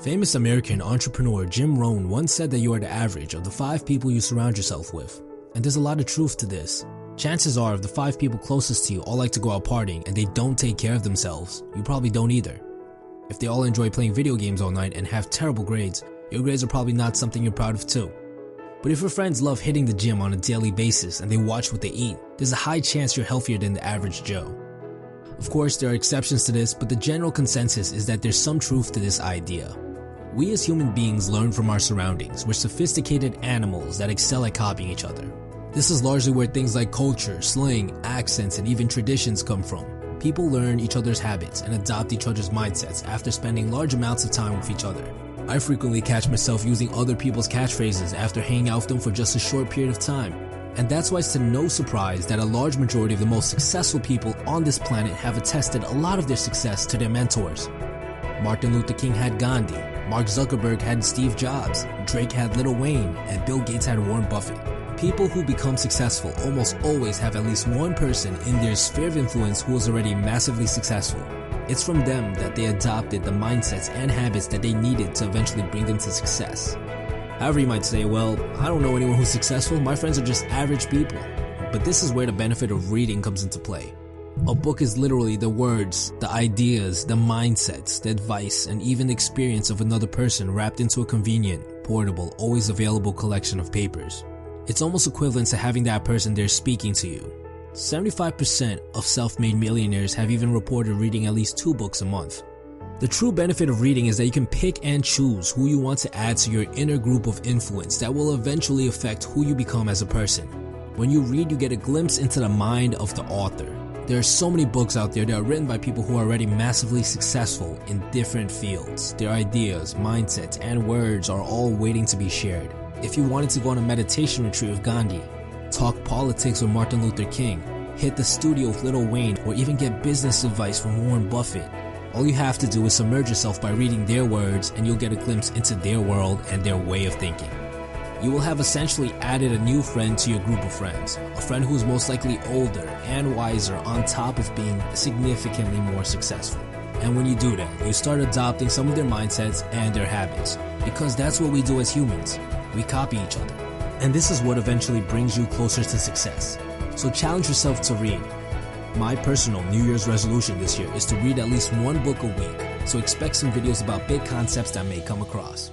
Famous American entrepreneur Jim Rohn once said that you are the average of the 5 people you surround yourself with. And there's a lot of truth to this. Chances are if the 5 people closest to you all like to go out partying and they don't take care of themselves, you probably don't either. If they all enjoy playing video games all night and have terrible grades, your grades are probably not something you're proud of too. But if your friends love hitting the gym on a daily basis and they watch what they eat, there's a high chance you're healthier than the average Joe. Of course, there are exceptions to this, but the general consensus is that there's some truth to this idea. We as human beings learn from our surroundings. We're sophisticated animals that excel at copying each other. This is largely where things like culture, slang, accents, and even traditions come from. People learn each other's habits and adopt each other's mindsets after spending large amounts of time with each other. I frequently catch myself using other people's catchphrases after hanging out with them for just a short period of time. And that's why it's to no surprise that a large majority of the most successful people on this planet have attested a lot of their success to their mentors. Martin Luther King had Gandhi, Mark Zuckerberg had Steve Jobs, Drake had Lil Wayne, and Bill Gates had Warren Buffett. People who become successful almost always have at least one person in their sphere of influence who is already massively successful. It's from them that they adopted the mindsets and habits that they needed to eventually bring them to success. However, you might say, well, I don't know anyone who's successful, my friends are just average people. But this is where the benefit of reading comes into play. A book is literally the words, the ideas, the mindsets, the advice, and even the experience of another person wrapped into a convenient, portable, always available collection of papers. It's almost equivalent to having that person there speaking to you. 75% of self-made millionaires have even reported reading at least 2 books a month. The true benefit of reading is that you can pick and choose who you want to add to your inner group of influence that will eventually affect who you become as a person. When you read, you get a glimpse into the mind of the author. There are so many books out there that are written by people who are already massively successful in different fields. Their ideas, mindsets, and words are all waiting to be shared. If you wanted to go on a meditation retreat with Gandhi, talk politics with Martin Luther King, hit the studio with Lil Wayne, or even get business advice from Warren Buffett, all you have to do is submerge yourself by reading their words and you'll get a glimpse into their world and their way of thinking. You will have essentially added a new friend to your group of friends, a friend who is most likely older and wiser on top of being significantly more successful. And when you do that, you start adopting some of their mindsets and their habits, because that's what we do as humans. We copy each other. And this is what eventually brings you closer to success. So challenge yourself to read. My personal New Year's resolution this year is to read at least 1 book a week, so expect some videos about big concepts that may come across.